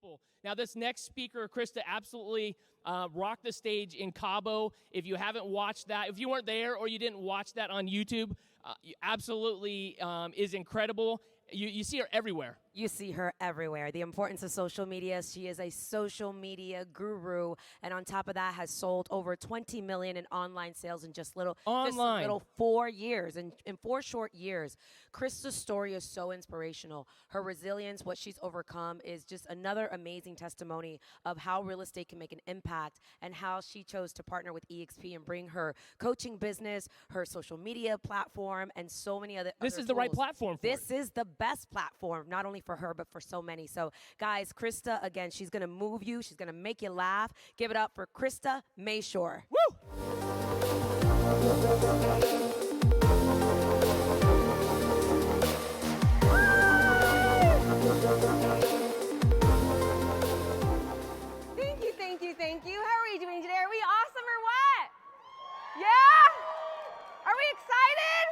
people. Now, this next speaker, Krista, absolutely rocked the stage in Cabo. If you haven't watched that, if you weren't there or you didn't watch that on YouTube, absolutely is incredible. You see her everywhere. You see her everywhere. The importance of social media. She is a social media guru, and on top of that, has sold over 20 million in online sales in just little 4 years. In 4 short years, Krista's story is so inspirational. Her resilience, what she's overcome, is just another amazing testimony of how real estate can make an impact, and how she chose to partner with EXP and bring her coaching business, her social media platform, and so many other. This is the right platform for it. This is the best platform, not only for her, but for so many. So, guys, Krista, again, she's going to move you. She's going to make you laugh. Give it up for Krista Mashore. Woo! Thank you, thank you, thank you. How are we doing today? Are we awesome or what? Yeah? Are we excited?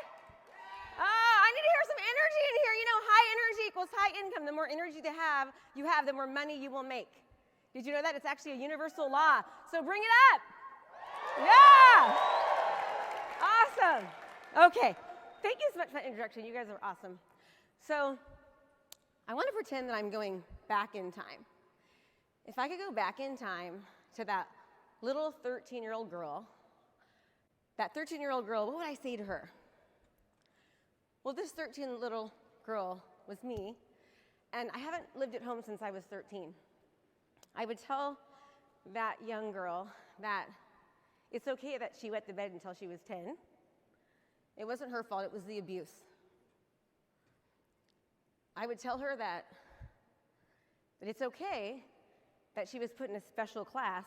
I need to hear some energy in here. You know, high energy equals high income. The more energy you have, the more money you will make. Did you know that? It's actually a universal law. So bring it up. Yeah. Awesome. Okay. Thank you so much for that introduction. You guys are awesome. So I want to pretend that I'm going back in time. If I could go back in time to that little 13-year-old girl, what would I say to her? Well, this 13 little girl was me, and I haven't lived at home since I was 13. I would tell that young girl that it's okay that she wet the bed until she was 10. It wasn't her fault, it was the abuse. I would tell her that it's okay that she was put in a special class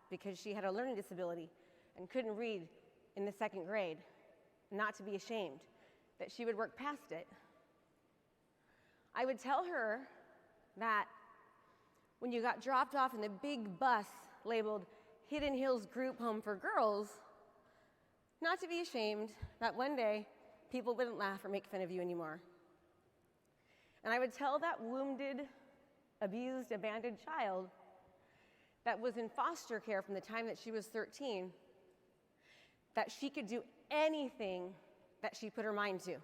because she had a learning disability and couldn't read in the 2nd grade, not to be ashamed, that she would work past it. I would tell her that when you got dropped off in the big bus labeled Hidden Hills Group Home for Girls, not to be ashamed, that one day people wouldn't laugh or make fun of you anymore. And I would tell that wounded, abused, abandoned child that was in foster care from the time that she was 13, that she could do anything that she put her mind to.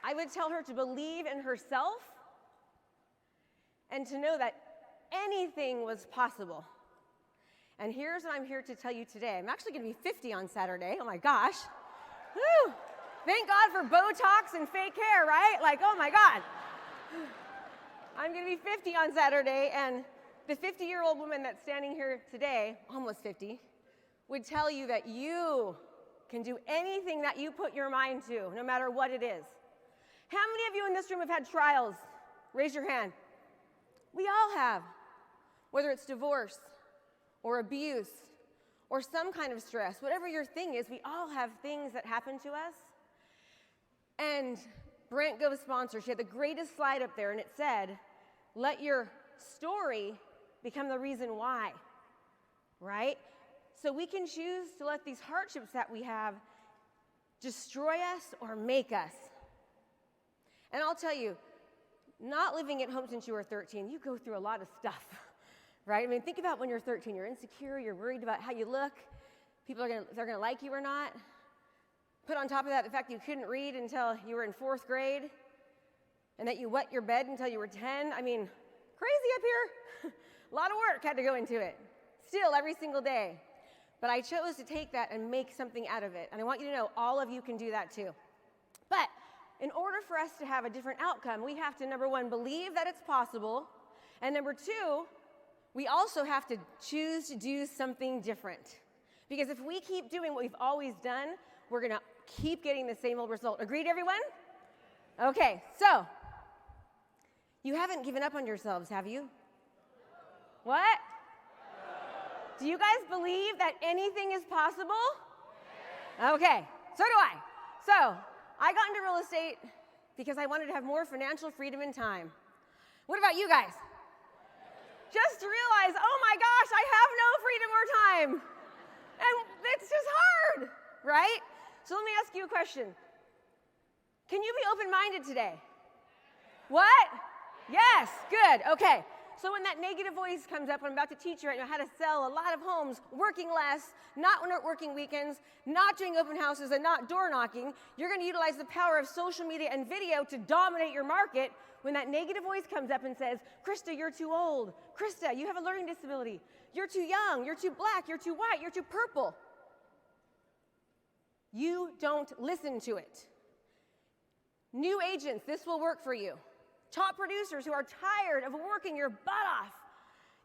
I would tell her to believe in herself and to know that anything was possible. And here's what I'm here to tell you today. I'm actually going to be 50 on Saturday. Oh my gosh. Woo! Thank God for Botox and fake hair, right? Like, oh my God. I'm going to be 50 on Saturday, and the 50-year-old woman that's standing here today, almost 50, would tell you that you can do anything that you put your mind to, no matter what it is. How many of you in this room have had trials? Raise your hand. We all have. Whether it's divorce or abuse or some kind of stress, whatever your thing is, we all have things that happen to us. And Brent, Gove sponsor, she had the greatest slide up there, and it said, let your story become the reason why, right? So we can choose to let these hardships that we have destroy us or make us. And I'll tell you, not living at home since you were 13, you go through a lot of stuff, right? I mean, think about when you're 13, you're insecure, you're worried about how you look, people they're gonna like you or not. Put on top of that the fact that you couldn't read until you were in 4th grade, and that you wet your bed until you were 10. I mean, crazy up here. A lot of work had to go into it, still every single day. But I chose to take that and make something out of it. And I want you to know all of you can do that too. But in order for us to have a different outcome, we have to, number one, believe that it's possible. And number two, we also have to choose to do something different. Because if we keep doing what we've always done, we're going to keep getting the same old result. Agreed, everyone? Okay, so you haven't given up on yourselves, have you? What? Do you guys believe that anything is possible? Okay, so do I. So I got into real estate because I wanted to have more financial freedom and time. What about you guys? Just to realize, oh my gosh, I have no freedom or time. And it's just hard, right? So let me ask you a question. Can you be open-minded today? What? Yes, good, okay. So when that negative voice comes up, I'm about to teach you right now how to sell a lot of homes, working less, not working weekends, not doing open houses, and not door knocking, you're going to utilize the power of social media and video to dominate your market. When that negative voice comes up and says, Krista, you're too old. Krista, you have a learning disability. You're too young. You're too black. You're too white. You're too purple. You don't listen to it. New agents, this will work for you. Top producers who are tired of working your butt off.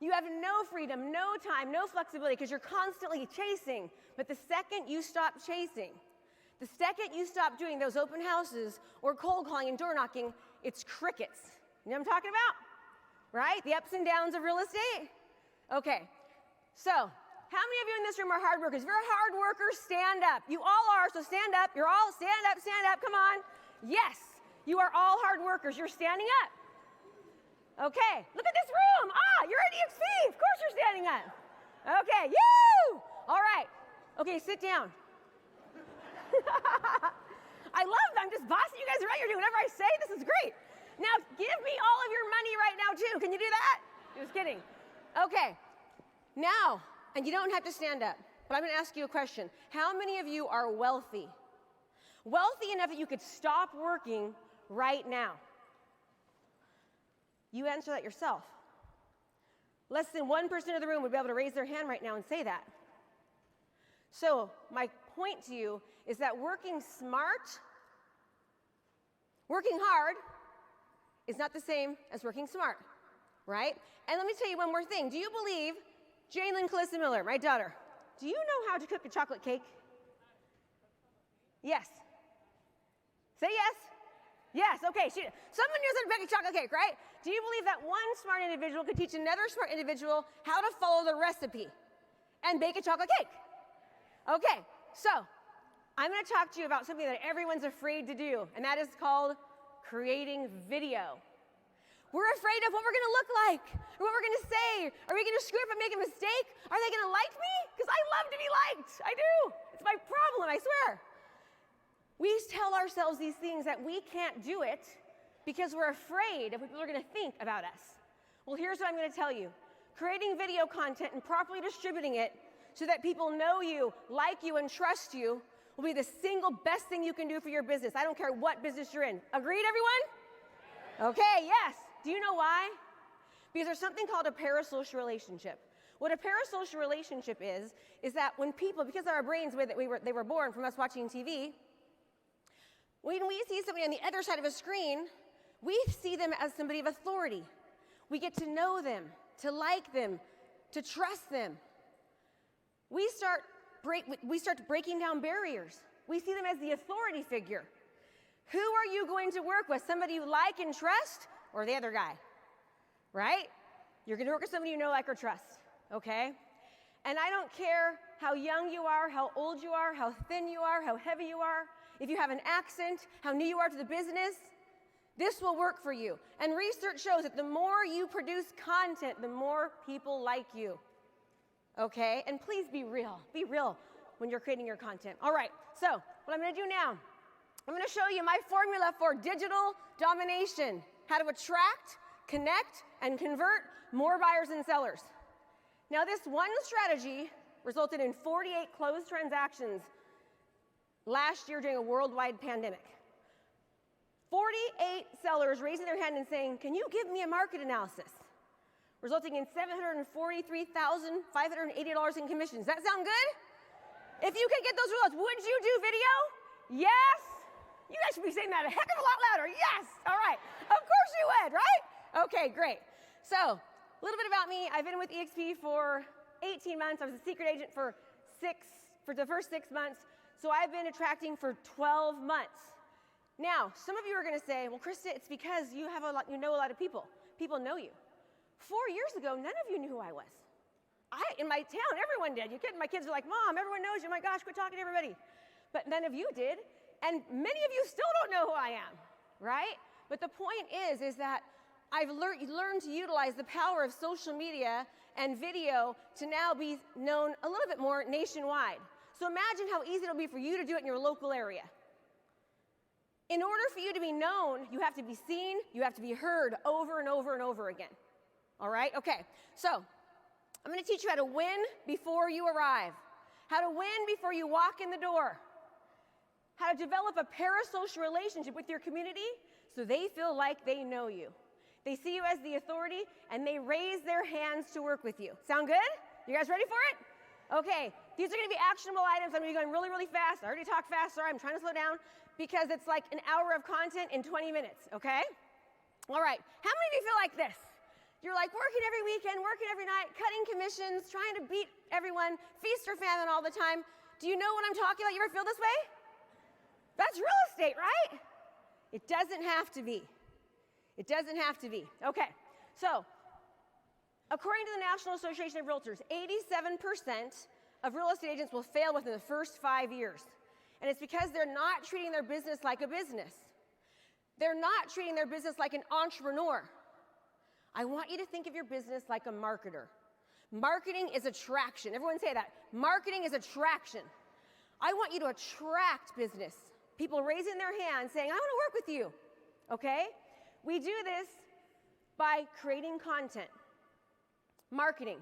You have no freedom, no time, no flexibility because you're constantly chasing. But the second you stop chasing, the second you stop doing those open houses or cold calling and door knocking, it's crickets. You know what I'm talking about? Right? The ups and downs of real estate? Okay. So, how many of you in this room are hard workers? If you're a hard worker, stand up. You all are, so stand up. You're all stand up, come on. Yes. You are all hard workers. You're standing up. Okay, look at this room. You're at EXP. Of course you're standing up. Okay, you. All right. Okay, sit down. I love that. I'm just bossing you guys around. You're doing whatever I say. This is great. Now, give me all of your money right now, too. Can you do that? Just kidding. Okay. Now, and you don't have to stand up, but I'm going to ask you a question. How many of you are wealthy? Wealthy enough that you could stop working right now? You answer that yourself. Less than 1% of the room would be able to raise their hand right now and say that. So my point to you is that working smart, working hard is not the same as working smart, right? And let me tell you one more thing. Do you believe Jalen Calissa Miller, my daughter, do you know how to cook a chocolate cake? Yes. Say yes. Yes, okay. Someone knows how to bake a chocolate cake, right? Do you believe that one smart individual could teach another smart individual how to follow the recipe and bake a chocolate cake? Okay, so I'm going to talk to you about something that everyone's afraid to do, and that is called creating video. We're afraid of what we're going to look like, or what we're going to say. Are we going to screw up and make a mistake? Are they going to like me? Because I love to be liked. I do. It's my problem, I swear. We tell ourselves these things that we can't do it because we're afraid of what people are going to think about us. Well, here's what I'm going to tell you. Creating video content and properly distributing it so that people know you, like you, and trust you will be the single best thing you can do for your business. I don't care what business you're in. Agreed, everyone? Okay, yes. Do you know why? Because there's something called a parasocial relationship. What a parasocial relationship is that when people, because of our brains, the way that they were born from us watching TV, when we see somebody on the other side of a screen, we see them as somebody of authority. We get to know them, to like them, to trust them. We start breaking down barriers. We see them as the authority figure. Who are you going to work with? Somebody you like and trust, or the other guy? Right? You're going to work with somebody you know, like, or trust. Okay? And I don't care how young you are, how old you are, how thin you are, how heavy you are, if you have an accent, how new you are to the business, this will work for you. And research shows that the more you produce content, the more people like you. Okay? And please be real. Be real when you're creating your content. All right. So what I'm going to do now, I'm going to show you my formula for digital domination, how to attract, connect, and convert more buyers and sellers. Now, this one strategy resulted in 48 closed transactions last year during a worldwide pandemic. 48 sellers raising their hand and saying, can you give me a market analysis? Resulting in $743,580 in commissions. That sound good? If you could get those results, would you do video? Yes? You guys should be saying that a heck of a lot louder. Yes! All right. Of course you would, right? Okay, great. So, a little bit about me. I've been with EXP for 18 months. I was a secret agent for the first 6 months. So I've been attracting for 12 months. Now, some of you are going to say, well, Krista, it's because you know a lot of people. People know you. 4 years ago, none of you knew who I was. In my town, everyone did. You kidding? My kids are like, Mom, everyone knows you. Oh my gosh, quit talking to everybody. But none of you did. And many of you still don't know who I am, right? But the point is that I've learned to utilize the power of social media and video to now be known a little bit more nationwide. So imagine how easy it'll be for you to do it in your local area. In order for you to be known, you have to be seen, you have to be heard over and over and over again. All right? Okay, so I'm going to teach you how to win before you arrive, how to win before you walk in the door, how to develop a parasocial relationship with your community so they feel like they know you. They see you as the authority, and they raise their hands to work with you. Sound good? You guys ready for it? Okay, these are going to be actionable items. I'm going to be going really, really fast. I already talked fast. Sorry, I'm trying to slow down because it's like an hour of content in 20 minutes, okay? All right, how many of you feel like this? You're like working every weekend, working every night, cutting commissions, trying to beat everyone, feast or famine all the time. Do you know what I'm talking about? You ever feel this way? That's real estate, right? It doesn't have to be. It doesn't have to be. Okay, so according to the National Association of Realtors, 87% of real estate agents will fail within the first 5 years. And it's because they're not treating their business like a business. They're not treating their business like an entrepreneur. I want you to think of your business like a marketer. Marketing is attraction. Everyone say that. Marketing is attraction. I want you to attract business. People raising their hands saying, I want to work with you. Okay? We do this by creating content, marketing,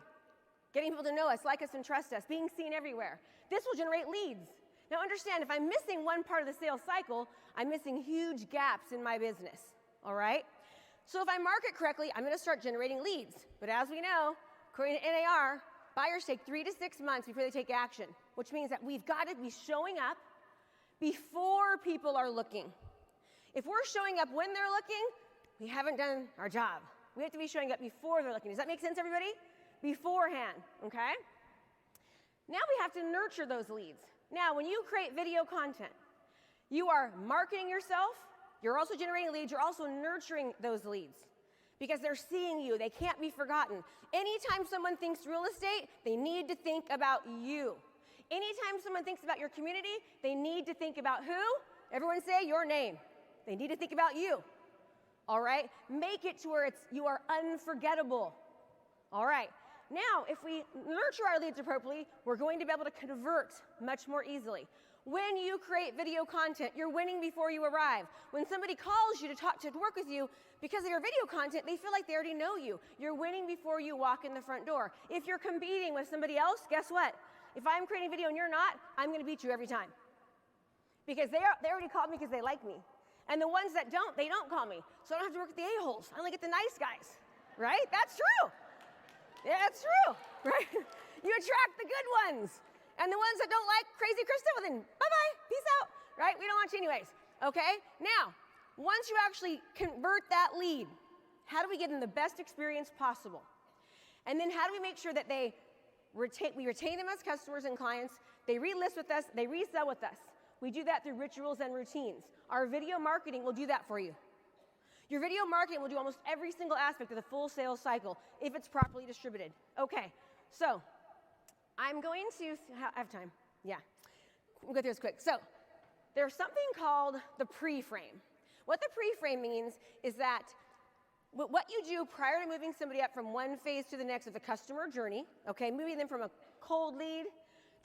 getting people to know us, like us, and trust us, being seen everywhere. This will generate leads. Now understand, if I'm missing one part of the sales cycle, I'm missing huge gaps in my business, all right? So if I market correctly, I'm going to start generating leads. But as we know, according to NAR, buyers take 3 to 6 months before they take action, which means that we've got to be showing up before people are looking. If we're showing up when they're looking, we haven't done our job. We have to be showing up before they're looking. Does that make sense, everybody? Beforehand, okay? Now we have to nurture those leads. Now, when you create video content, you are marketing yourself, you're also generating leads, you're also nurturing those leads because they're seeing you. They can't be forgotten. Anytime someone thinks real estate, they need to think about you. Anytime someone thinks about your community, they need to think about who? Everyone say your name. They need to think about you. All right? Make it to where you are unforgettable. All right. Now, if we nurture our leads appropriately, we're going to be able to convert much more easily. When you create video content, you're winning before you arrive. When somebody calls you to work with you, because of your video content, they feel like they already know you. You're winning before you walk in the front door. If you're competing with somebody else, guess what? If I'm creating video and you're not, I'm going to beat you every time. Because they already called me because they like me. And the ones that don't, they don't call me. So I don't have to work with the a-holes. I only get the nice guys, right? That's true. Yeah, that's true, right? You attract the good ones. And the ones that don't like crazy Krista, well then, bye-bye, peace out, right? We don't want you anyways, okay? Now, once you actually convert that lead, how do we get them the best experience possible? And then how do we make sure that we retain them as customers and clients, they relist with us, they resell with us? We do that through rituals and routines. Our video marketing will do that for you. Your video marketing will do almost every single aspect of the full sales cycle if it's properly distributed. Okay, so I'm going to, I have time, yeah. We'll go through this quick. So there's something called the pre-frame. What the pre-frame means is that what you do prior to moving somebody up from one phase to the next of the customer journey, okay, moving them from a cold lead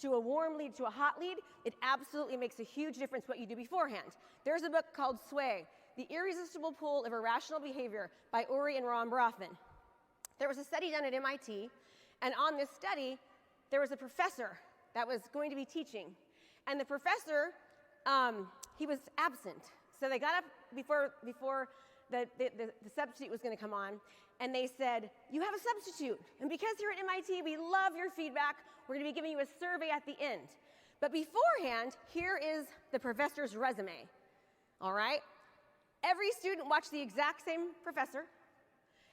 to a warm lead to a hot lead, it absolutely makes a huge difference what you do beforehand. There's a book called Sway, The Irresistible Pull of Irrational Behavior by Uri and Ron Brofman. There was a study done at MIT, and on this study, there was a professor that was going to be teaching. And the professor, he was absent. So they got up before the substitute was going to come on, and they said, you have a substitute. And because here at MIT, we love your feedback, we're going to be giving you a survey at the end. But beforehand, here is the professor's resume. All right? Every student watched the exact same professor.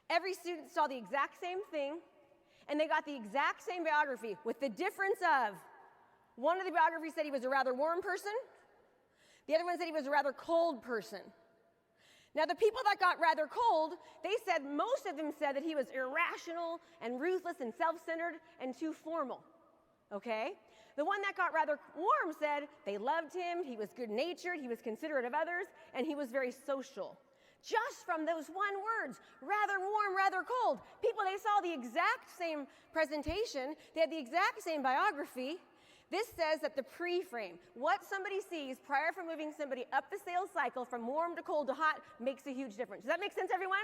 Every student saw the exact same thing. And they got the exact same biography with the difference of one of the biographies said he was a rather warm person. The other one said he was a rather cold person. Now, the people that got rather cold, most of them said that he was irrational and ruthless and self-centered and too formal, okay? The one that got rather warm said they loved him, he was good-natured, he was considerate of others, and he was very social. Just from those one words, rather warm, rather cold. People, they saw the exact same presentation, they had the exact same biography, This says that the pre-frame, what somebody sees prior from moving somebody up the sales cycle from warm to cold to hot, makes a huge difference. Does that make sense, everyone?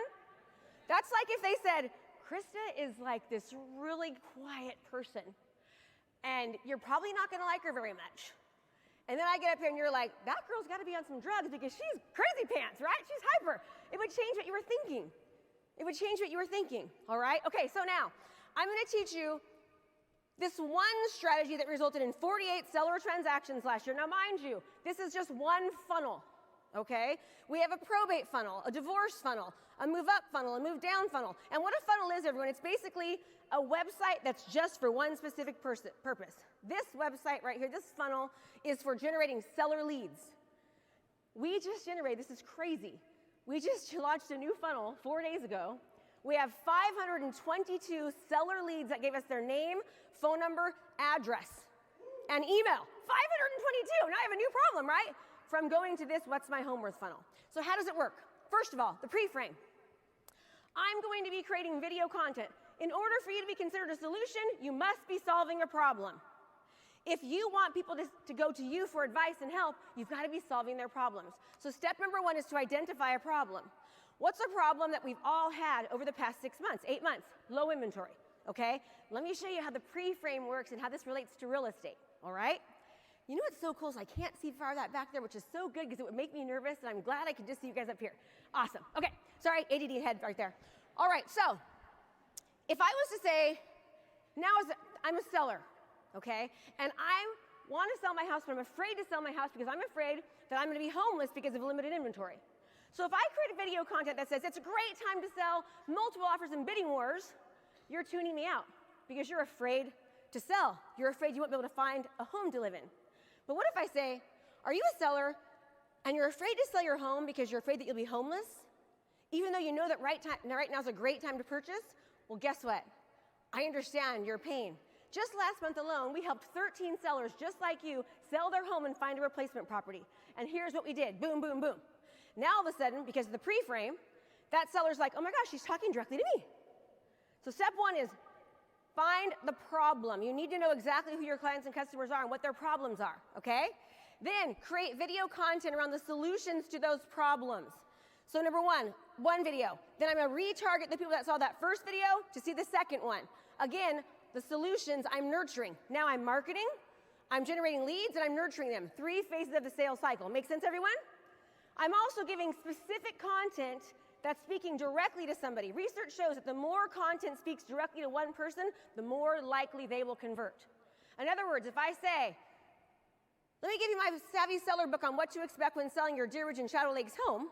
That's like if they said, Krista is like this really quiet person, and you're probably not going to like her very much. And then I get up here and you're like, that girl's got to be on some drugs because she's crazy pants, right? She's hyper. It would change what you were thinking. It would change what you were thinking, all right? Okay, so now I'm going to teach you this one strategy that resulted in 48 seller transactions last year. Now, mind you, this is just one funnel, okay? We have a probate funnel, a divorce funnel, a move up funnel, a move down funnel. And what a funnel is, everyone, it's basically a website that's just for one specific purpose. This website right here, this funnel, is for generating seller leads. We just generated, this is crazy. We just launched a new funnel 4 days ago. We have 522 seller leads that gave us their name, phone number, address, and email. 522. Now I have a new problem, right? From going to this What's My Home Worth funnel. So how does it work? First of all, the pre-frame. I'm going to be creating video content. In order for you to be considered a solution, you must be solving a problem. If you want people to go to you for advice and help, you've got to be solving their problems. So step number one is to identify a problem. What's a problem that we've all had over the past 6 months, 8 months? Low inventory, okay? Let me show you how the pre-frame works and how this relates to real estate, all right? You know what's so cool is I can't see far that back there, which is so good because it would make me nervous, and I'm glad I could just see you guys up here. Awesome. Okay, sorry, ADD head right there. All right, so if I was to say, I'm a seller, okay? And I want to sell my house, but I'm afraid to sell my house because I'm afraid that I'm going to be homeless because of limited inventory. So if I create a video content that says it's a great time to sell, multiple offers and bidding wars, you're tuning me out because you're afraid to sell. You're afraid you won't be able to find a home to live in. But what if I say, are you a seller and you're afraid to sell your home because you're afraid that you'll be homeless? Even though you know that right now is a great time to purchase? Well, guess what? I understand your pain. Just last month alone, we helped 13 sellers just like you sell their home and find a replacement property. And here's what we did. Boom, boom, boom. Now all of a sudden, because of the pre-frame, that seller's like, oh my gosh, she's talking directly to me. So step one is find the problem. You need to know exactly who your clients and customers are and what their problems are, okay? Then create video content around the solutions to those problems. So number one video. Then I'm gonna retarget the people that saw that first video to see the second one. Again, the solutions I'm nurturing. Now I'm marketing, I'm generating leads, and I'm nurturing them. 3 phases of the sales cycle. Make sense, everyone? I'm also giving specific content that's speaking directly to somebody. Research shows that the more content speaks directly to one person, the more likely they will convert. In other words, if I say, let me give you my Savvy Seller book on what to expect when selling your Deer Ridge and Shadow Lakes home,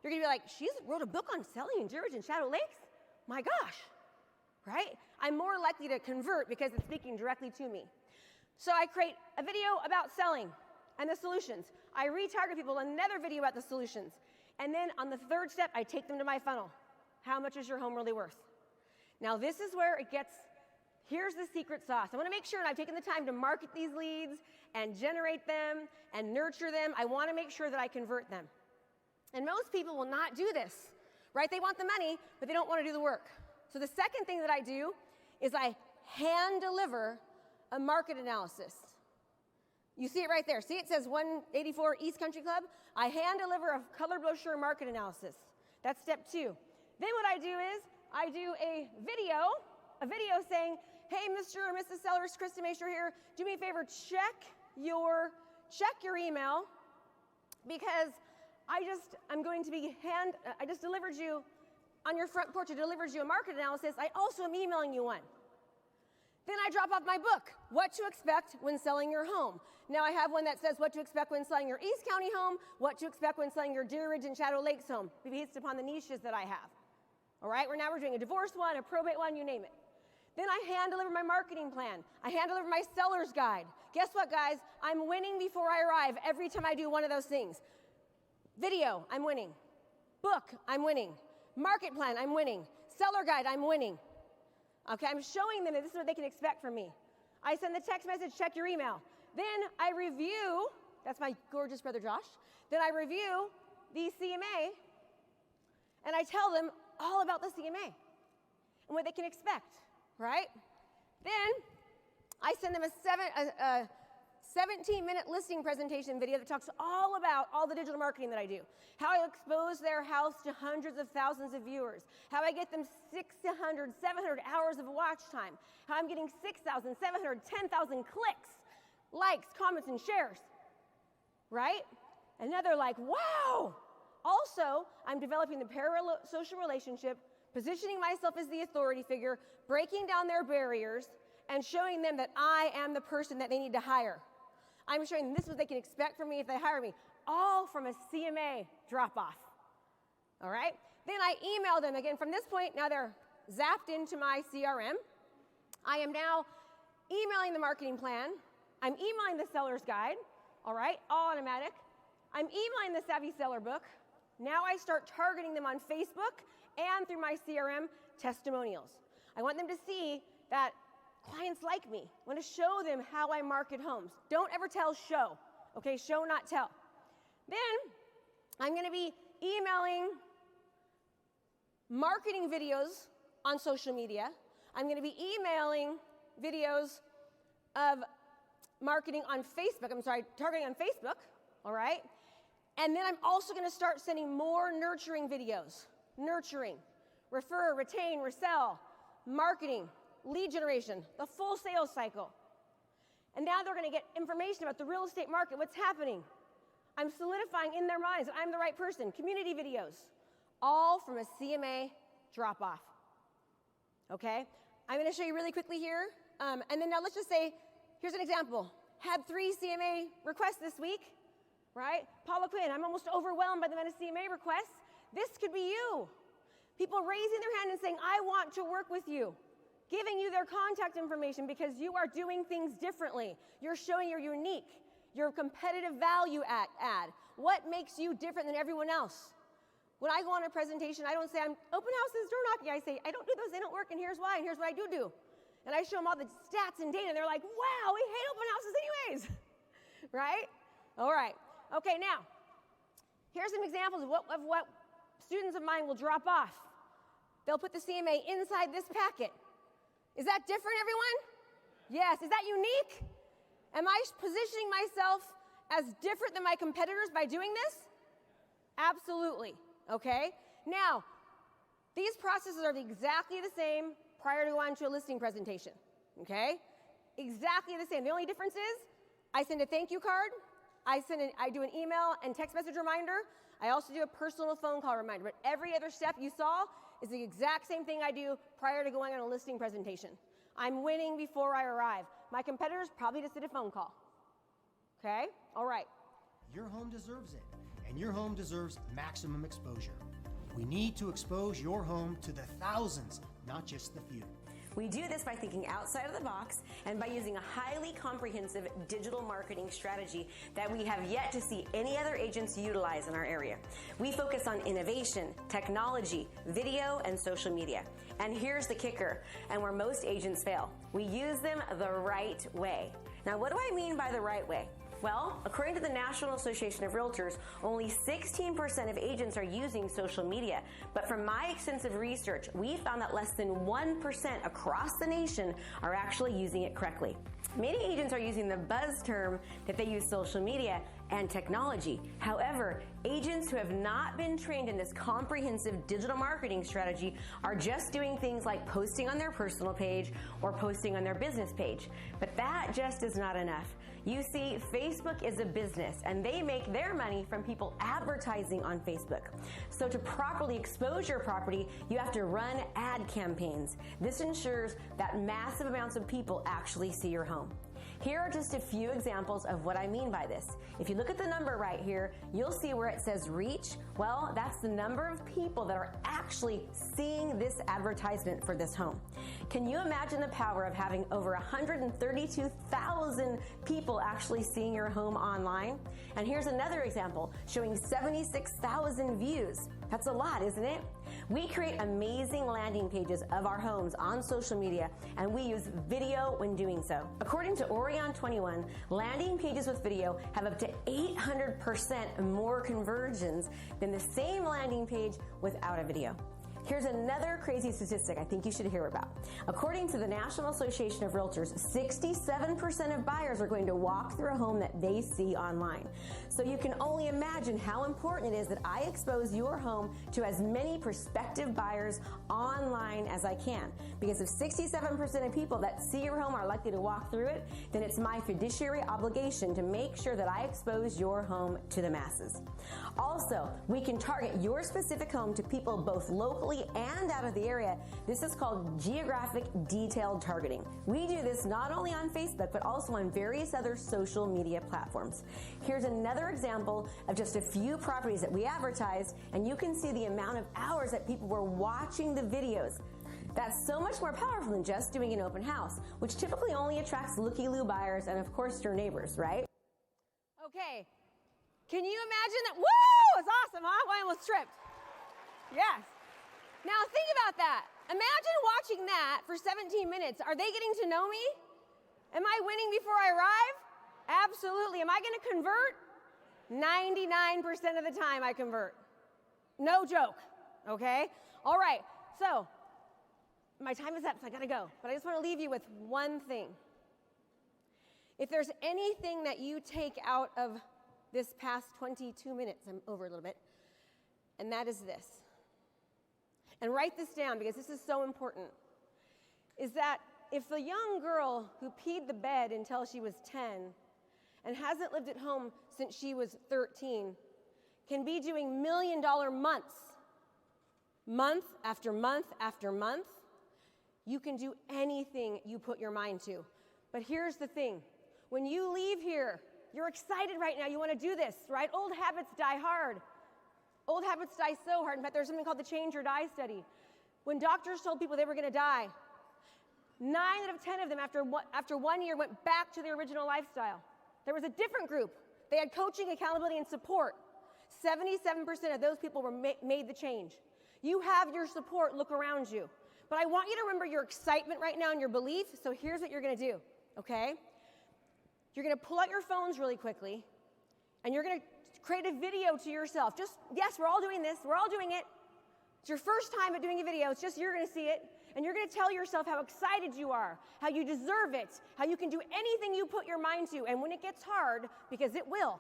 you're gonna be like, she wrote a book on selling in Deer Ridge and Shadow Lakes? My gosh, right? I'm more likely to convert because it's speaking directly to me. So I create a video about selling and the solutions. I retarget people, another video about the solutions. And then on the third step, I take them to my funnel. How much is your home really worth? Now this is where it gets, here's the secret sauce. I wanna make sure that I've taken the time to market these leads and generate them and nurture them. I wanna make sure that I convert them. And most people will not do this, right? They want the money, but they don't wanna do the work. So the second thing that I do is I hand deliver a market analysis. You see it right there. See, it says 184 East Country Club. I hand deliver a color brochure market analysis. That's step 2. Then what I do is I do a video saying, hey, Mr. or Mrs. Seller, Krista Mashore here. Do me a favor, check your email because I just delivered you on your front porch. I delivered you a market analysis. I also am emailing you one. Then I drop off my book, What to Expect When Selling Your Home. Now I have one that says what to expect when selling your East County home, what to expect when selling your Deer Ridge and Shadow Lakes home, based upon the niches that I have. All right, we're doing a divorce one, a probate one, you name it. Then I hand deliver my marketing plan. I hand deliver my seller's guide. Guess what, guys? I'm winning before I arrive every time I do one of those things. Video, I'm winning. Book, I'm winning. Market plan, I'm winning. Seller guide, I'm winning. Okay, I'm showing them that this is what they can expect from me. I send the text message, check your email. Then I review, that's my gorgeous brother Josh. Then I review the CMA, and I tell them all about the CMA and what they can expect, right? Then I send them 17-minute listing presentation video that talks all about all the digital marketing that I do. How I expose their house to hundreds of thousands of viewers. How I get them 600, 700 hours of watch time. How I'm getting 6,000, 700, 10,000 clicks, likes, comments, and shares. Right? And now they're like, wow. Also, I'm developing the parasocial relationship, positioning myself as the authority figure, breaking down their barriers, and showing them that I am the person that they need to hire. I'm showing them this is what they can expect from me if they hire me, all from a CMA drop-off. All right? Then I email them again. From this point, now they're zapped into my CRM. I am now emailing the marketing plan. I'm emailing the seller's guide. All right? All automatic. I'm emailing the Savvy Seller book. Now I start targeting them on Facebook and through my CRM testimonials. I want them to see that clients like me. I want to show them how I market homes. Don't ever tell show. Okay, show, not tell. Then I'm going to be emailing marketing videos on social media. I'm going to be emailing videos of marketing on Facebook. Targeting on Facebook. All right? And then I'm also going to start sending more nurturing videos. Nurturing, refer, retain, resell, marketing, lead generation, the full sales cycle. And now they're going to get information about the real estate market, what's happening. I'm solidifying in their minds that I'm the right person. Community videos, all from a CMA drop-off. Okay? I'm going to show you really quickly here. And then now let's just say, here's an example. Had 3 CMA requests this week, right? Paula Quinn, I'm almost overwhelmed by the amount of CMA requests. This could be you. People raising their hand and saying, I want to work with you. Giving you their contact information because you are doing things differently. You're showing you're unique. Your competitive value add. What makes you different than everyone else? When I go on a presentation, I don't say I'm open houses, door knocking. I say, I don't do those, they don't work, and here's why, and here's what I do. And I show them all the stats and data, and they're like, wow, we hate open houses anyways. Right? All right. Okay, now, here's some examples of what students of mine will drop off. They'll put the CMA inside this packet. Is that different, everyone? Yes. Is that unique? Am I positioning myself as different than my competitors by doing this? Absolutely. Okay? Now, these processes are exactly the same prior to going to a listing presentation. Okay? Exactly the same. The only difference is I send a thank you card. I do an email and text message reminder. I also do a personal phone call reminder. But every other step you saw is the exact same thing I do prior to going on a listing presentation. I'm winning before I arrive. My competitors probably just did a phone call. Okay? All right. Your home deserves it, and your home deserves maximum exposure. We need to expose your home to the thousands, not just the few. We do this by thinking outside of the box and by using a highly comprehensive digital marketing strategy that we have yet to see any other agents utilize in our area. We focus on innovation, technology, video, and social media. And here's the kicker, and where most agents fail. We use them the right way. Now, what do I mean by the right way? Well, according to the National Association of Realtors, only 16% of agents are using social media. But from my extensive research, we found that less than 1% across the nation are actually using it correctly. Many agents are using the buzz term that they use social media and technology. However, agents who have not been trained in this comprehensive digital marketing strategy are just doing things like posting on their personal page or posting on their business page. But that just is not enough. You see, Facebook is a business, and they make their money from people advertising on Facebook. So to properly expose your property, you have to run ad campaigns. This ensures that massive amounts of people actually see your home. Here are just a few examples of what I mean by this. If you look at the number right here, you'll see where it says reach. Well, that's the number of people that are actually seeing this advertisement for this home. Can you imagine the power of having over 132,000 people actually seeing your home online? And here's another example showing 76,000 views. That's a lot, isn't it? We create amazing landing pages of our homes on social media, and we use video when doing so. According to BUILD21, landing pages with video have up to 800% more conversions than the same landing page without a video. Here's another crazy statistic I think you should hear about. According to the National Association of Realtors, 67% of buyers are going to walk through a home that they see online. So you can only imagine how important it is that I expose your home to as many prospective buyers online as I can. Because if 67% of people that see your home are likely to walk through it, then it's my fiduciary obligation to make sure that I expose your home to the masses. Also, we can target your specific home to people both locally and out of the area. This is called geographic detailed targeting. We do this not only on Facebook, but also on various other social media platforms. Here's another example of just a few properties that we advertised, and you can see the amount of hours that people were watching the videos. That's so much more powerful than just doing an open house, which typically only attracts looky-loo buyers and, of course, your neighbors, right? Okay. Can you imagine that? Woo! It's awesome, huh? I almost tripped. Yes. Now think about that. Imagine watching that for 17 minutes. Are they getting to know me? Am I winning before I arrive? Absolutely. Am I going to convert? 99% of the time I convert. No joke. Okay? All right. So, my time is up, so I got to go. But I just want to leave you with one thing. If there's anything that you take out of this past 22 minutes, I'm over a little bit, and that is this. And write this down because this is so important, is that if the young girl who peed the bed until she was 10 and hasn't lived at home since she was 13 can be doing million-dollar months, month after month after month, you can do anything you put your mind to. But here's the thing. When you leave here, you're excited right now. You want to do this, right? Old habits die hard. Old habits die so hard. In fact, there's something called the Change or Die study. When doctors told people they were going to die, 9 out of 10 of them after 1 year went back to their original lifestyle. There was a different group. They had coaching, accountability, and support. 77% of those people were made the change. You have your support. Look around you. But I want you to remember your excitement right now and your belief. So here's what you're going to do, okay? You're going to pull out your phones really quickly, and you're going to create a video to yourself. Yes, we're all doing this. We're all doing it. It's your first time at doing a video. It's just you're going to see it, and you're going to tell yourself how excited you are, how you deserve it, how you can do anything you put your mind to. And when it gets hard, because it will,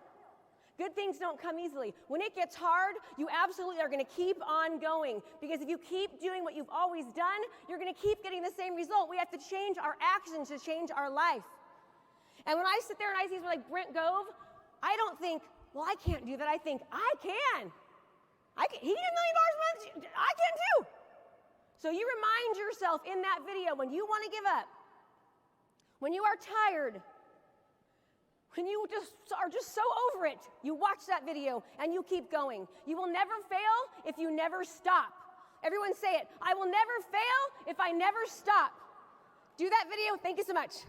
good things don't come easily. When it gets hard, you absolutely are going to keep on going. Because if you keep doing what you've always done, you're going to keep getting the same result. We have to change our actions to change our life. And when I sit there and I see people like Brent Gove, I don't think, well, I can't do that. I think, I can. He did $1 million a month. I can too. So you remind yourself in that video when you want to give up, when you are tired, when you are just so over it, you watch that video and you keep going. You will never fail if you never stop. Everyone say it. I will never fail if I never stop. Do that video. Thank you so much.